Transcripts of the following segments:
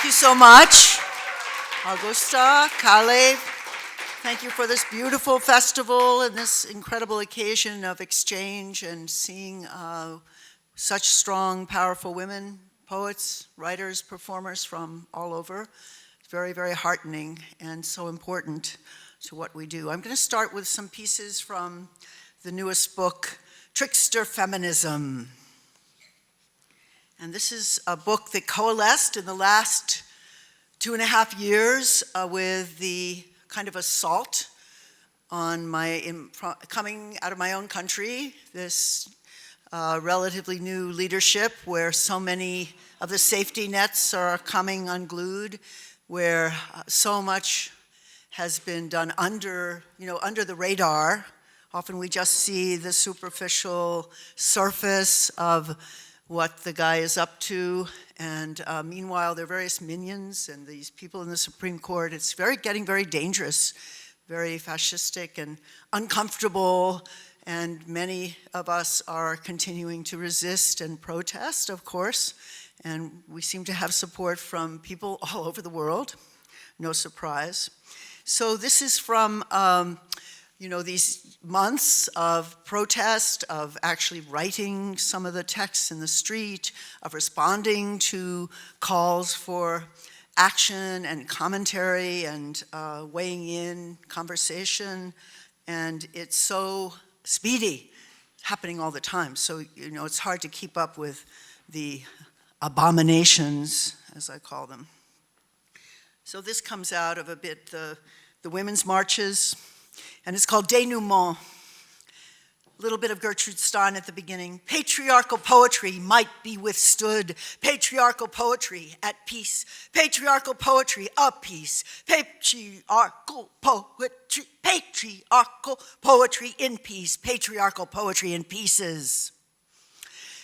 Thank you so much. Augusta, Kale, thank you for this beautiful festival and this incredible occasion of exchange and seeing such strong, powerful women, poets, writers, performers from all over. It's very, very heartening and so important to what we do. I'm going to start with some pieces from the newest book, Trickster Feminism. And this is a book that coalesced in the last 2.5 years with the kind of assault on coming out of my own country, this relatively new leadership where so many of the safety nets are coming unglued, where so much has been done under the radar. Often we just see the superficial surface of what the guy is up to, and meanwhile there are various minions and these people in the Supreme Court. It's getting very dangerous, very fascistic and uncomfortable, and many of us are continuing to resist and protest, of course, and we seem to have support from people all over the world, no surprise. So this is from these months of protest, of actually writing some of the texts in the street, of responding to calls for action and commentary and weighing in conversation. And it's so speedy, happening all the time. So, it's hard to keep up with the abominations, as I call them. So this comes out of a bit the women's marches, and it's called Dénouement. A little bit of Gertrude Stein at the beginning. Patriarchal poetry might be withstood. Patriarchal poetry at peace. Patriarchal poetry a peace. Patriarchal poetry in peace. Patriarchal poetry in pieces.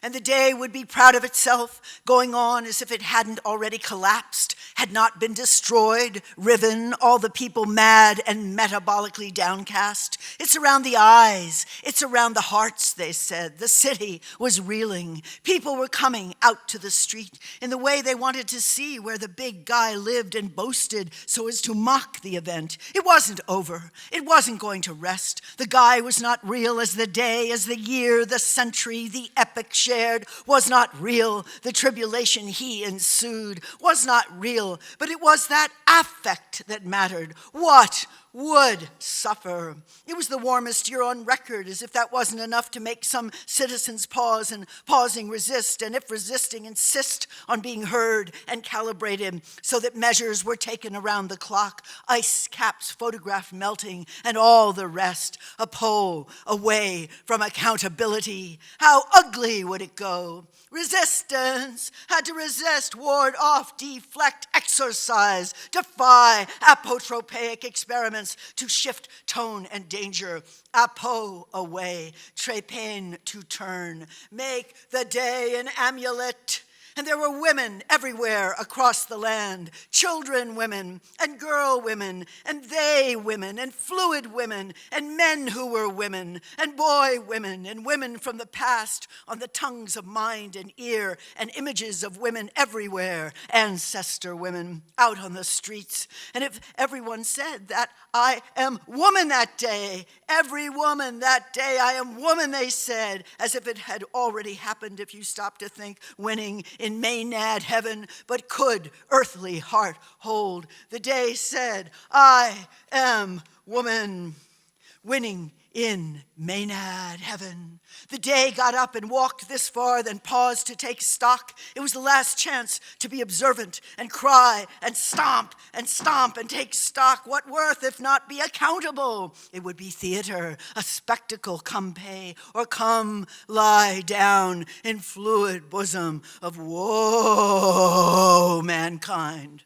And the day would be proud of itself, going on as if it hadn't already collapsed, had not been destroyed, riven, all the people mad and metabolically downcast. It's around the eyes, it's around the hearts, they said. The city was reeling. People were coming out to the street in the way they wanted to see where the big guy lived and boasted so as to mock the event. It wasn't over. It wasn't going to rest. The guy was not real as the day, as the year, the century, the epic shared was not real. The tribulation he ensued was not real, but it was that affect that mattered. What would suffer? It was the warmest year on record, as if that wasn't enough to make some citizens pause and pausing resist, and if resisting, insist on being heard and calibrated so that measures were taken around the clock, ice caps photographed melting, and all the rest, a pole away from accountability. How ugly would it go? Resistance had to resist, ward off, deflect, exorcise, defy apotropaic experiments to shift tone and danger. Apo away, trepain to turn, make the day an amulet. And there were women everywhere across the land, children women, and girl women, and they women, and fluid women, and men who were women, and boy women, and women from the past on the tongues of mind and ear, and images of women everywhere, ancestor women out on the streets. And if everyone said that I am woman that day, every woman that day, I am woman, they said, as if it had already happened if you stopped to think, winning in Maynard heaven, but could earthly heart hold. The day said, I am woman, winning in Maynard heaven. The day got up and walked this far, then paused to take stock. It was the last chance to be observant and cry and stomp and take stock. What worth if not be accountable? It would be theater, a spectacle, come pay or come lie down in fluid bosom of woe mankind.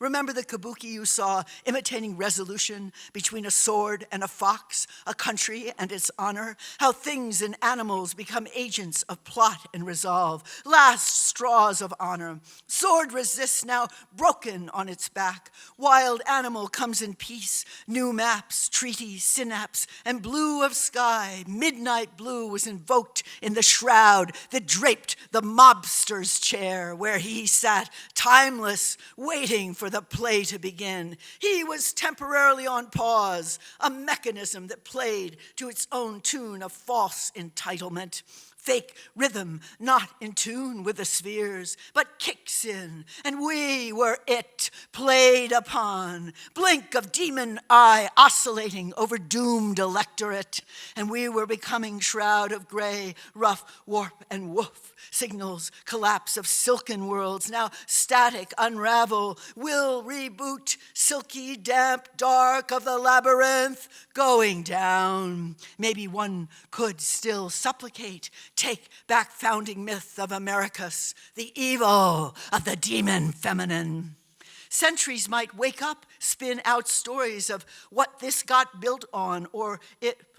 Remember the kabuki you saw imitating resolution between a sword and a fox, a country and its honor? How things and animals become agents of plot and resolve, last straws of honor. Sword resists now broken on its back. Wild animal comes in peace. New maps, treaties, synapse, and blue of sky. Midnight blue was invoked in the shroud that draped the mobster's chair where he sat, timeless, waiting for the play to begin. He was temporarily on pause, a mechanism that played to its own tune of false entitlement. Fake rhythm, not in tune with the spheres, but kicks in, and we were it, played upon. Blink of demon eye oscillating over doomed electorate, and we were becoming shroud of gray, rough, warp, and woof. Signals, collapse of silken worlds, now static, unravel, will reboot, silky, damp, dark of the labyrinth, going down. Maybe one could still supplicate, take back founding myth of Americus, the evil of the demon feminine. Centuries might wake up, spin out stories of what this got built on, or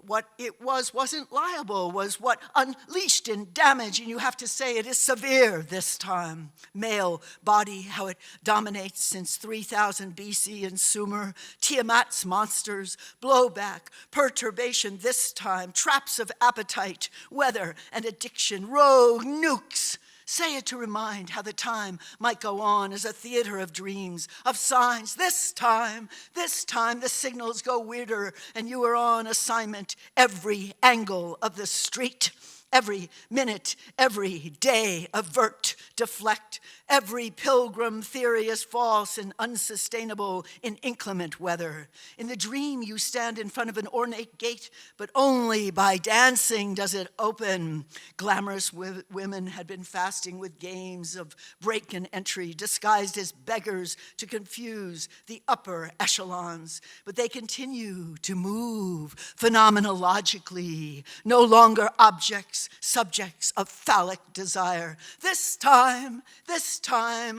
what it wasn't liable, was what unleashed in damage, and you have to say it is severe this time. Male body, how it dominates since 3000 BC in Sumer, Tiamat's monsters, blowback, perturbation this time, traps of appetite, weather and addiction, rogue nukes. Say it to remind how the time might go on as a theater of dreams, of signs. This time, the signals go weirder, and you are on assignment every angle of the street. Every minute, every day, avert, deflect. Every pilgrim theory is false and unsustainable in inclement weather. In the dream, you stand in front of an ornate gate, but only by dancing does it open. Glamorous women had been fasting with games of break and entry, disguised as beggars to confuse the upper echelons. But they continue to move phenomenologically, no longer objects, subjects of phallic desire. This time,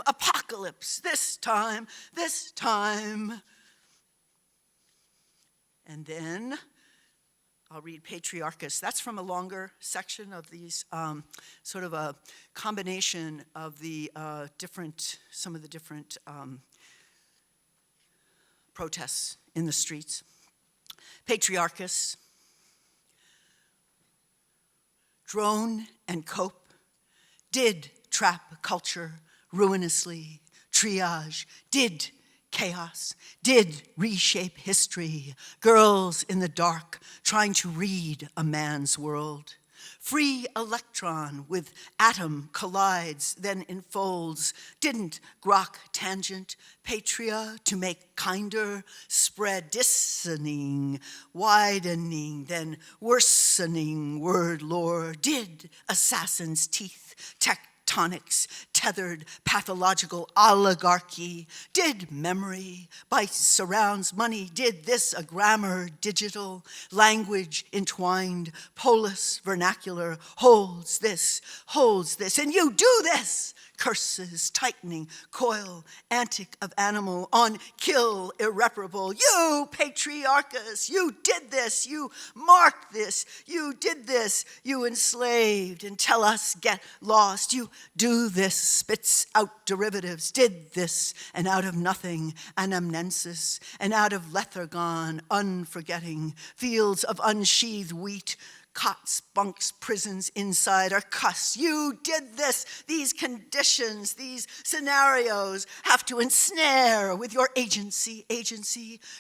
apocalypse, this time. And then I'll read Patriarchus. That's from a longer section of these, sort of a combination of the some of the different protests in the streets. Patriarchus. Drone and cope, did trap culture ruinously, triage, did chaos, did reshape history, girls in the dark trying to read a man's world. Free electron with atom collides, then enfolds. Didn't grok tangent, patria to make kinder, spread dissening, widening, then worsening word lore. Did assassin's teeth, tectonics, tethered pathological oligarchy. Did memory, by surrounds money, did this a grammar digital, language entwined, polis vernacular, holds this, and you do this. Curses, tightening, coil, antic of animal, on kill, irreparable. You, Patriarchus, you did this, you marked this, you did this, you enslaved and tell us get lost. You do this, spits out derivatives, did this, and out of nothing, anamnesis, and out of lethargon, unforgetting, fields of unsheathed wheat, cots, bunks, prisons inside are cuss. You did this. These conditions, these scenarios have to ensnare with your agency,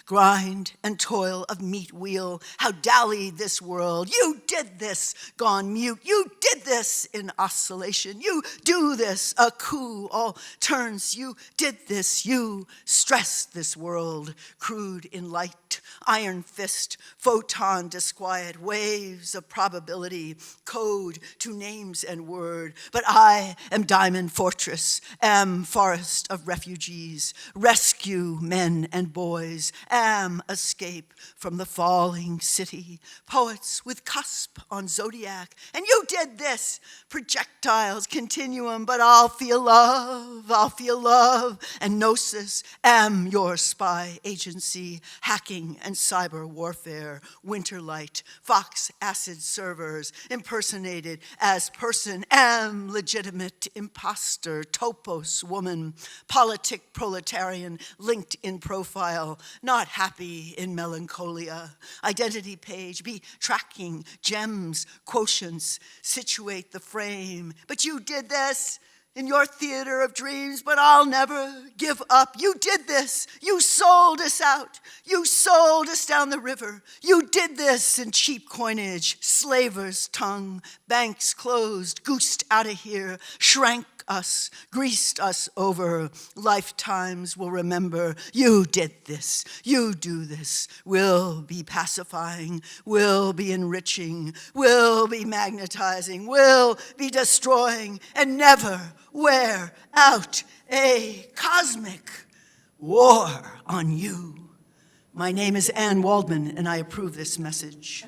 grind and toil of meat wheel. How dallied this world. You did this, gone mute. You did this in oscillation. You do this, a coup, all turns. You did this, you stressed this world, crude in light, iron fist, photon disquiet, waves of of probability, code to names and word. But I am Diamond Fortress, am forest of refugees, rescue men and boys, am escape from the falling city, poets with cusp on zodiac. And you did this, projectiles, continuum, but I'll feel love, and gnosis, am your spy agency, hacking and cyber warfare, winterlight, fox acid servers, impersonated as person, am legitimate imposter, topos woman, politic proletarian, linked in profile, not happy in melancholia, identity page, be tracking gems, quotients, situate the frame. But you did this in your theater of dreams, but I'll never give up. You did this. You sold us out. You sold us down the river. You did this in cheap coinage, slaver's tongue, banks closed, goosed out of here, shrank us, greased us over. Lifetimes will remember. You did this. You do this. Will be pacifying. Will be enriching. Will be magnetizing. Will be destroying. And never wear out a cosmic war on you. My name is Anne Waldman, and I approve this message.